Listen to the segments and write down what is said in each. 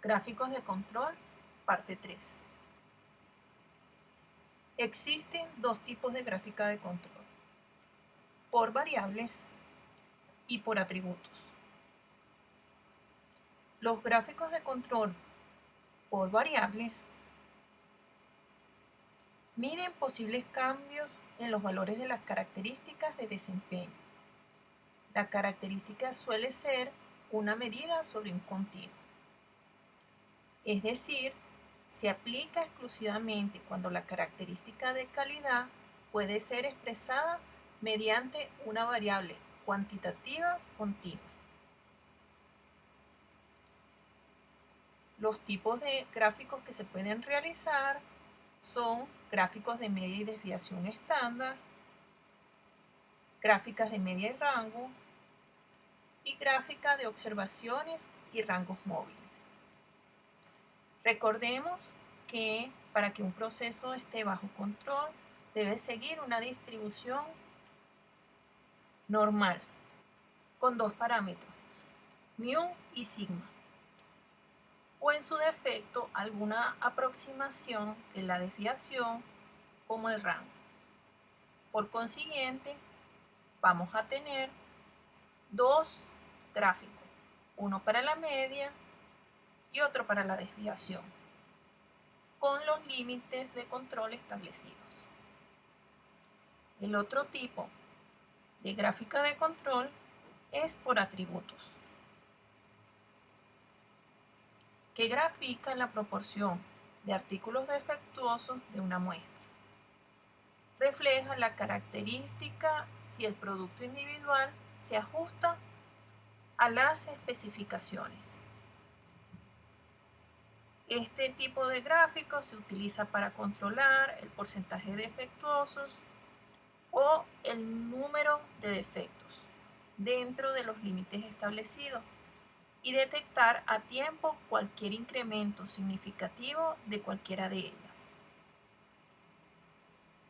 Gráficos de control, parte 3. Existen dos tipos de gráfica de control: por variables y por atributos. Los gráficos de control por variables miden posibles cambios en los valores de las características de desempeño. La característica suele ser una medida sobre un continuo. Es decir, se aplica exclusivamente cuando la característica de calidad puede ser expresada mediante una variable cuantitativa continua. Los tipos de gráficos que se pueden realizar son gráficos de media y desviación estándar, gráficas de media y rango y gráfica de observaciones y rangos móviles. Recordemos que para que un proceso esté bajo control debe seguir una distribución normal con dos parámetros, mu y sigma, o en su defecto alguna aproximación de la desviación como el rango. Por consiguiente, vamos a tener dos gráficos, uno para la media y otro para la desviación, con los límites de control establecidos. El otro tipo de gráfica de control es por atributos, que grafica la proporción de artículos defectuosos de una muestra. Refleja la característica si el producto individual se ajusta a las especificaciones. Este tipo de gráfico se utiliza para controlar el porcentaje de defectuosos o el número de defectos dentro de los límites establecidos y detectar a tiempo cualquier incremento significativo de cualquiera de ellas.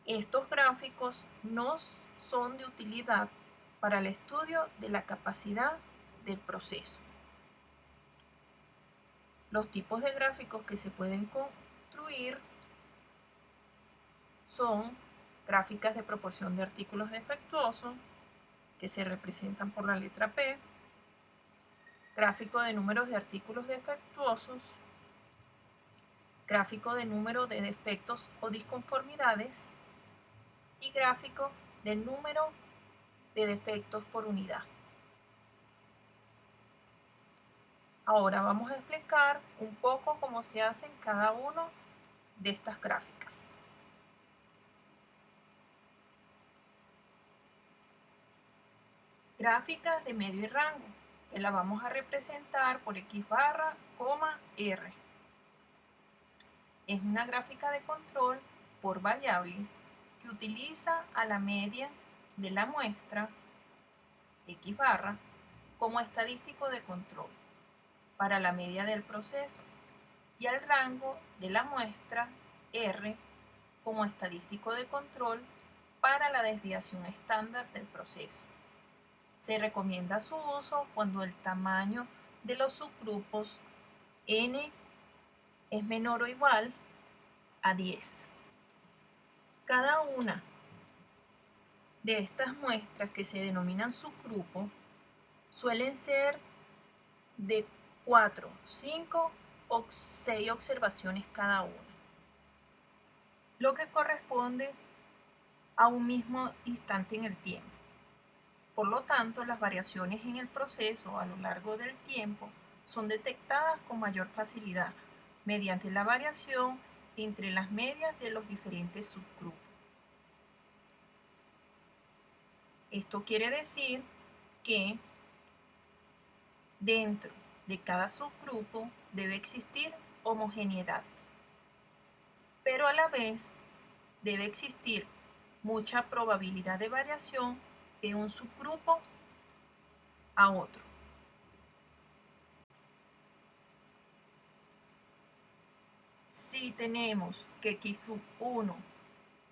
Estos gráficos no son de utilidad para el estudio de la capacidad del proceso. Los tipos de gráficos que se pueden construir son gráficas de proporción de artículos defectuosos, que se representan por la letra P, gráfico de números de artículos defectuosos, gráfico de número de defectos o disconformidades y gráfico del número de defectos por unidad. Ahora vamos a explicar un poco cómo se hacen cada uno de estas gráficas. Gráficas de medio y rango, que la vamos a representar por X barra, R. Es una gráfica de control por variables que utiliza a la media de la muestra, X barra, como estadístico de control para la media del proceso y al rango de la muestra, R, como estadístico de control para la desviación estándar del proceso. Se recomienda su uso cuando el tamaño de los subgrupos n es menor o igual a 10. Cada una de estas muestras que se denominan subgrupos suelen ser de 4, 5 o 6 observaciones cada una, lo que corresponde a un mismo instante en el tiempo. Por lo tanto, las variaciones en el proceso a lo largo del tiempo son detectadas con mayor facilidad mediante la variación entre las medias de los diferentes subgrupos. Esto quiere decir que dentro de cada subgrupo debe existir homogeneidad, pero a la vez debe existir mucha probabilidad de variación de un subgrupo a otro. Si tenemos que x sub 1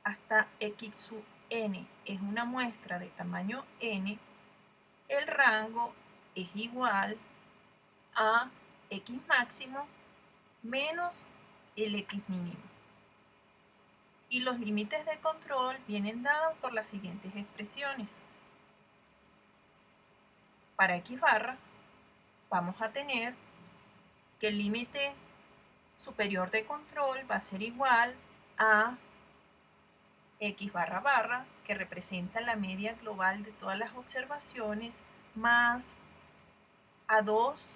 hasta x sub n es una muestra de tamaño n, el rango es igual a x máximo menos el X mínimo. Y los límites de control vienen dados por las siguientes expresiones. Para X barra vamos a tener que el límite superior de control va a ser igual a X barra barra, que representa la media global de todas las observaciones, más A2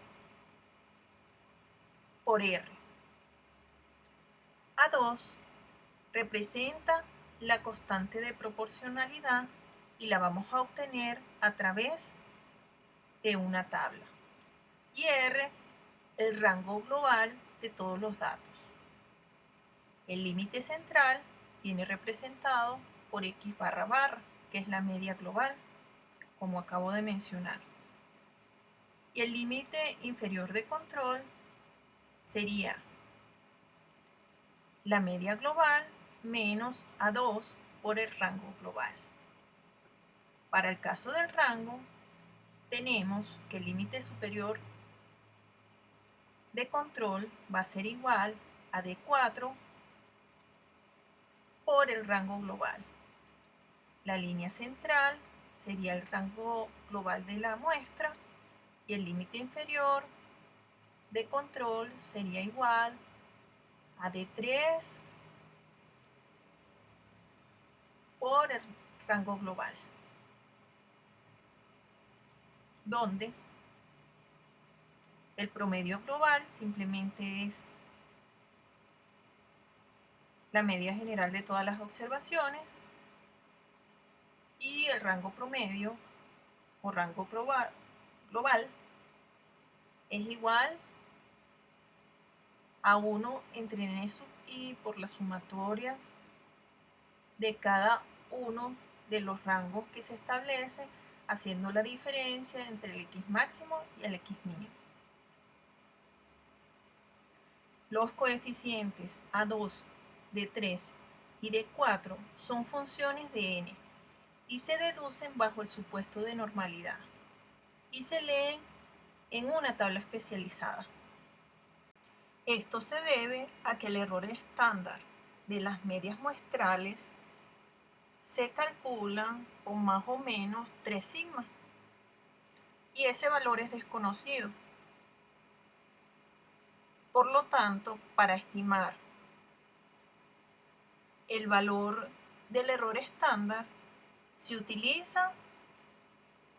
por R. A2 representa la constante de proporcionalidad y la vamos a obtener a través de una tabla. Y R, el rango global de todos los datos. El límite central viene representado por X barra barra, que es la media global, como acabo de mencionar. Y el límite inferior de control sería la media global menos A2 por el rango global. Para el caso del rango, tenemos que el límite superior de control va a ser igual a D4 por el rango global. La línea central sería el rango global de la muestra y el límite inferior de control sería igual a D3 por el rango global, donde el promedio global simplemente es la media general de todas las observaciones y el rango promedio o rango global es igual a 1 entre n sub i por la sumatoria de cada uno de los rangos que se establecen, haciendo la diferencia entre el X máximo y el X mínimo. Los coeficientes A2, D3 y D4 son funciones de n y se deducen bajo el supuesto de normalidad y se leen en una tabla especializada. Esto se debe a que el error estándar de las medias muestrales se calcula con más o menos 3 sigma y ese valor es desconocido. Por lo tanto, para estimar el valor del error estándar, se utiliza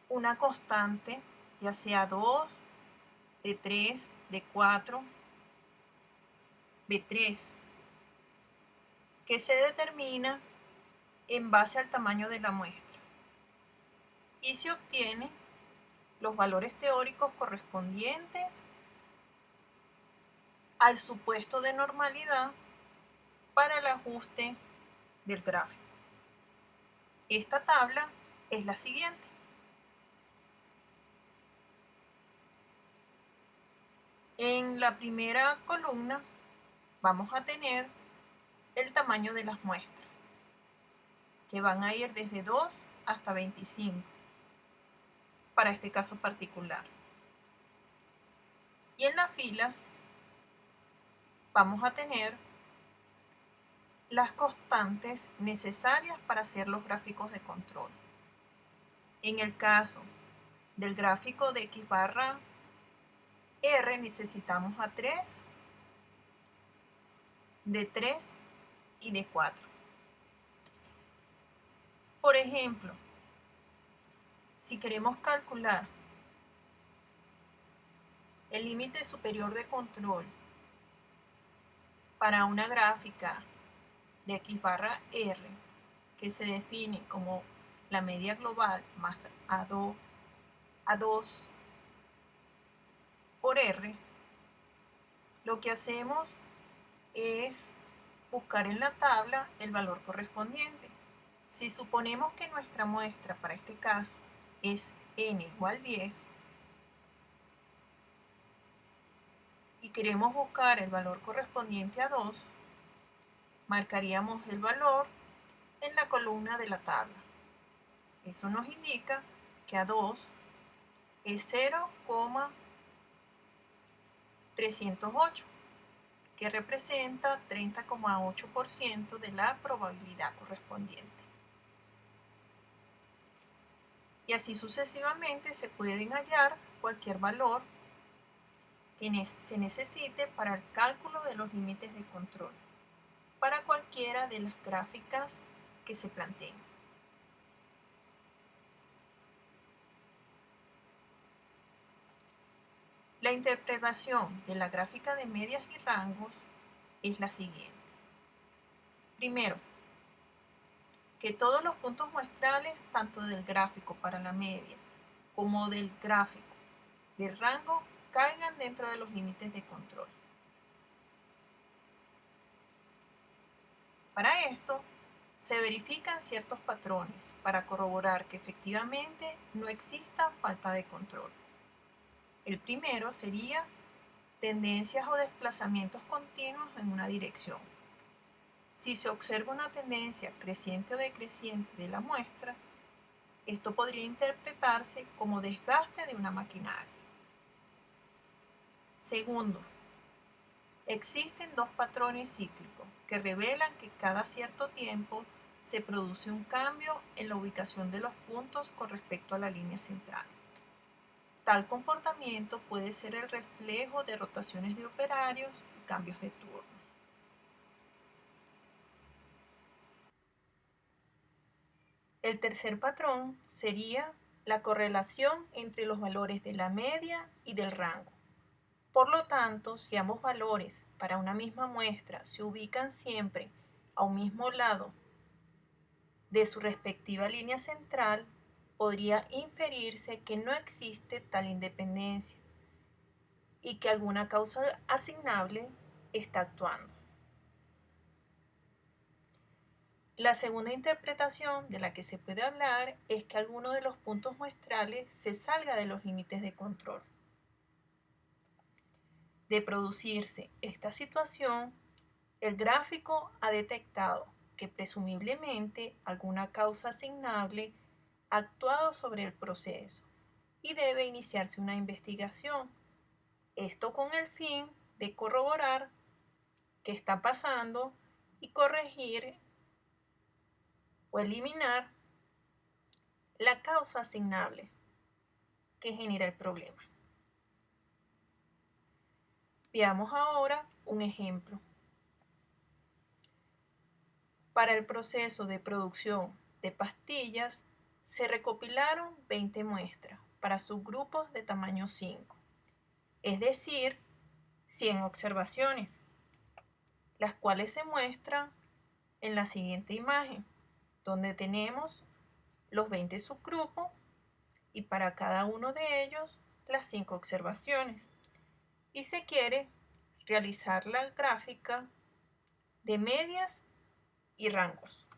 una constante, ya sea 2, D3, D4, B3, que se determina en base al tamaño de la muestra y se obtienen los valores teóricos correspondientes al supuesto de normalidad para el ajuste del gráfico. Esta tabla es la siguiente. En la primera columna vamos a tener el tamaño de las muestras, que van a ir desde 2 hasta 25, para este caso particular. Y en las filas vamos a tener las constantes necesarias para hacer los gráficos de control. En el caso del gráfico de X barra R necesitamos A3, D3 y D4. Por ejemplo, si queremos calcular el límite superior de control para una gráfica de X barra R, que se define como la media global más A2 por R, lo que hacemos es buscar en la tabla el valor correspondiente. Si suponemos que nuestra muestra para este caso es n igual 10 y queremos buscar el valor correspondiente a 2, marcaríamos el valor en la columna de la tabla. Eso nos indica que A2 es 0,308 que representa 30,8% de la probabilidad correspondiente. Y así sucesivamente se pueden hallar cualquier valor que se necesite para el cálculo de los límites de control, para cualquiera de las gráficas que se planteen. La interpretación de la gráfica de medias y rangos es la siguiente. Primero, que todos los puntos muestrales, tanto del gráfico para la media como del gráfico del rango, caigan dentro de los límites de control. Para esto, se verifican ciertos patrones para corroborar que efectivamente no exista falta de control. El primero sería tendencias o desplazamientos continuos en una dirección. Si se observa una tendencia creciente o decreciente de la muestra, esto podría interpretarse como desgaste de una maquinaria. Segundo, existen dos patrones cíclicos que revelan que cada cierto tiempo se produce un cambio en la ubicación de los puntos con respecto a la línea central. Tal comportamiento puede ser el reflejo de rotaciones de operarios y cambios de turno. El tercer patrón sería la correlación entre los valores de la media y del rango. Por lo tanto, si ambos valores para una misma muestra se ubican siempre a un mismo lado de su respectiva línea central, podría inferirse que no existe tal independencia y que alguna causa asignable está actuando. La segunda interpretación de la que se puede hablar es que alguno de los puntos muestrales se salga de los límites de control. De producirse esta situación, el gráfico ha detectado que presumiblemente alguna causa asignable ha actuado sobre el proceso y debe iniciarse una investigación. Esto con el fin de corroborar qué está pasando y corregir o eliminar la causa asignable que genera el problema. Veamos ahora un ejemplo. Para el proceso de producción de pastillas, se recopilaron 20 muestras para subgrupos de tamaño 5, es decir, 100 observaciones, las cuales se muestran en la siguiente imagen, donde tenemos los 20 subgrupos y para cada uno de ellos las 5 observaciones. Y se quiere realizar la gráfica de medias y rangos.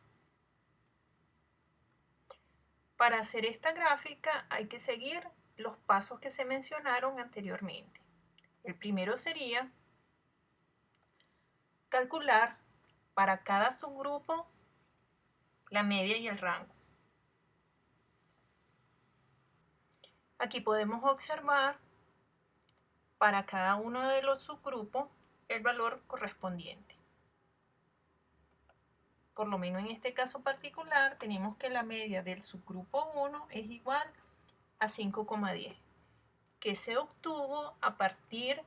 Para hacer esta gráfica hay que seguir los pasos que se mencionaron anteriormente. El primero sería calcular para cada subgrupo la media y el rango. Aquí podemos observar para cada uno de los subgrupos el valor correspondiente. Por lo menos en este caso particular tenemos que la media del subgrupo 1 es igual a 5,10, que se obtuvo a partir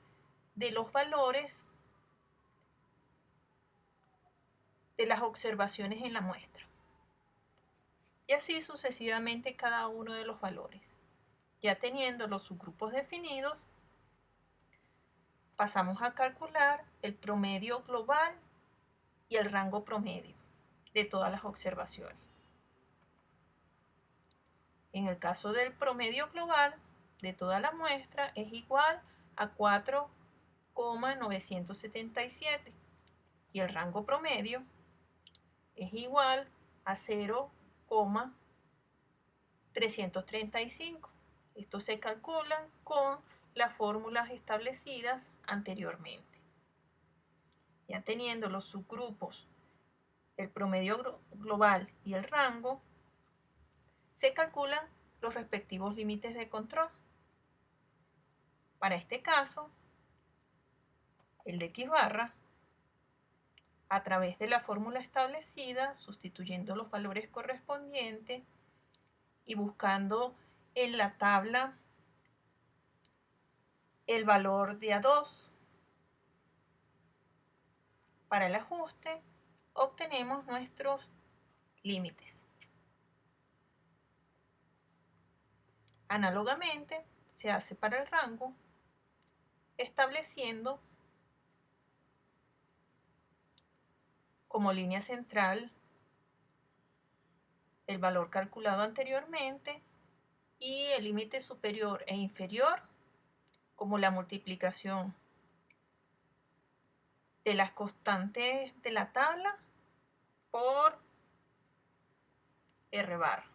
de los valores de las observaciones en la muestra. Y así sucesivamente cada uno de los valores. Ya teniendo los subgrupos definidos, pasamos a calcular el promedio global y el rango promedio de todas las observaciones. En el caso del promedio global de toda la muestra es igual a 4,977 y el rango promedio es igual a 0,335. Esto se calcula con las fórmulas establecidas anteriormente. Ya teniendo los subgrupos, el promedio global y el rango, se calculan los respectivos límites de control. Para este caso, el de X barra a través de la fórmula establecida, sustituyendo los valores correspondientes y buscando en la tabla el valor de A2. Para el ajuste, obtenemos nuestros límites. Análogamente, se hace para el rango, estableciendo como línea central el valor calculado anteriormente y el límite superior e inferior como la multiplicación de las constantes de la tabla por R bar.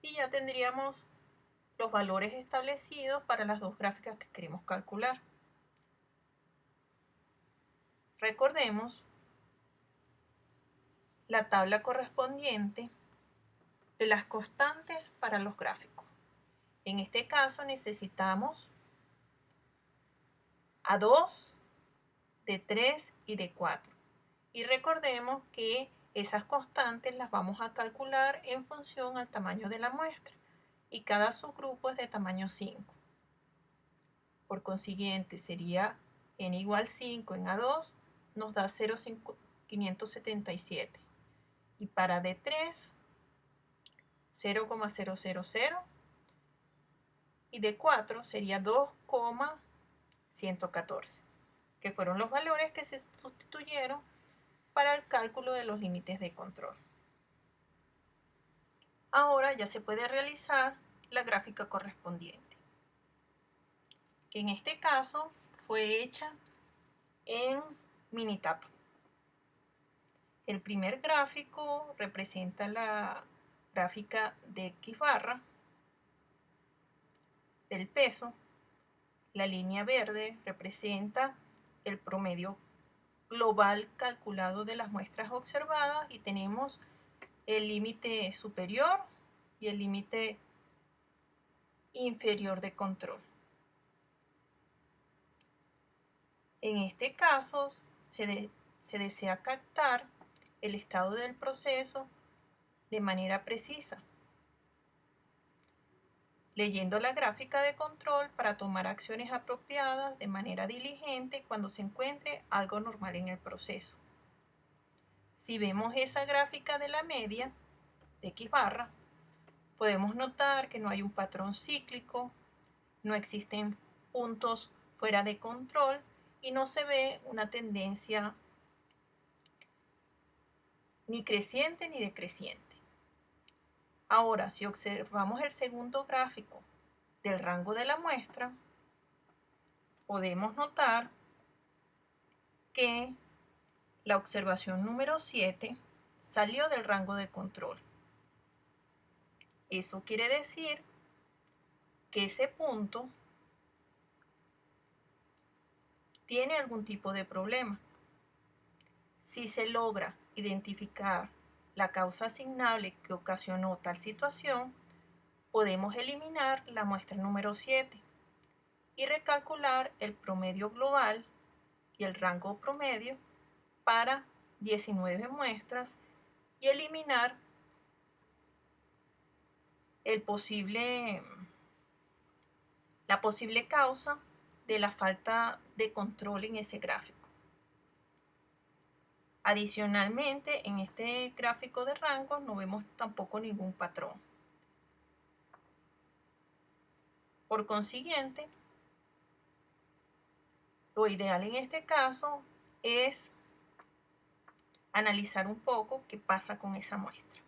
Y ya tendríamos los valores establecidos para las dos gráficas que queremos calcular. Recordemos la tabla correspondiente de las constantes para los gráficos. En este caso necesitamos A2, D3 y D4. Y recordemos que esas constantes las vamos a calcular en función al tamaño de la muestra y cada subgrupo es de tamaño 5. Por consiguiente sería n igual 5 en A2 nos da 0,577 y para D3 0,000 y D4 sería 2,114, que fueron los valores que se sustituyeron para el cálculo de los límites de control. Ahora ya se puede realizar la gráfica correspondiente, que en este caso fue hecha en Minitab. El primer gráfico representa la gráfica de X barra del peso. La línea verde representa el promedio global calculado de las muestras observadas y tenemos el límite superior y el límite inferior de control. En este caso se desea captar el estado del proceso de manera precisa, leyendo la gráfica de control para tomar acciones apropiadas de manera diligente cuando se encuentre algo normal en el proceso. Si vemos esa gráfica de la media de X barra, podemos notar que no hay un patrón cíclico, no existen puntos fuera de control y no se ve una tendencia ni creciente ni decreciente. Ahora, si observamos el segundo gráfico del rango de la muestra, podemos notar que la observación número 7 salió del rango de control. Eso quiere decir que ese punto tiene algún tipo de problema. Si se logra identificar la causa asignable que ocasionó tal situación, podemos eliminar la muestra número 7 y recalcular el promedio global y el rango promedio para 19 muestras y eliminar la posible causa de la falta de control en ese gráfico. Adicionalmente, en este gráfico de rangos no vemos tampoco ningún patrón. Por consiguiente, lo ideal en este caso es analizar un poco qué pasa con esa muestra.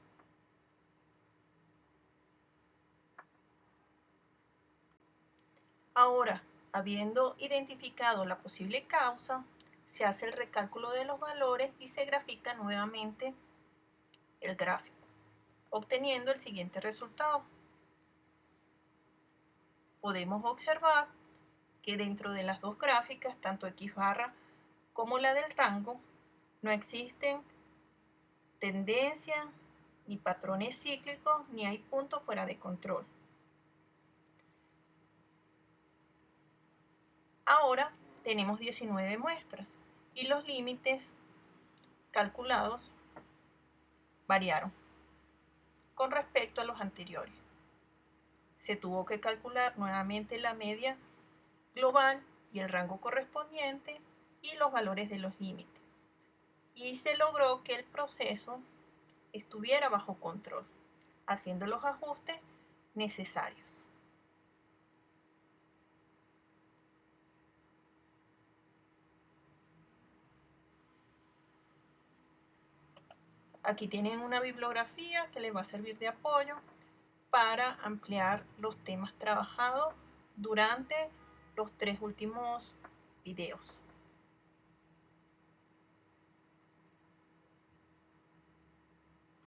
Ahora, habiendo identificado la posible causa, se hace el recálculo de los valores y se grafica nuevamente el gráfico, obteniendo el siguiente resultado. Podemos observar que dentro de las dos gráficas, tanto X barra como la del rango, no existen tendencias ni patrones cíclicos, ni hay puntos fuera de control. Ahora tenemos 19 muestras y los límites calculados variaron con respecto a los anteriores. Se tuvo que calcular nuevamente la media global y el rango correspondiente y los valores de los límites. Y se logró que el proceso estuviera bajo control, haciendo los ajustes necesarios. Aquí tienen una bibliografía que les va a servir de apoyo para ampliar los temas trabajados durante los 3 últimos videos.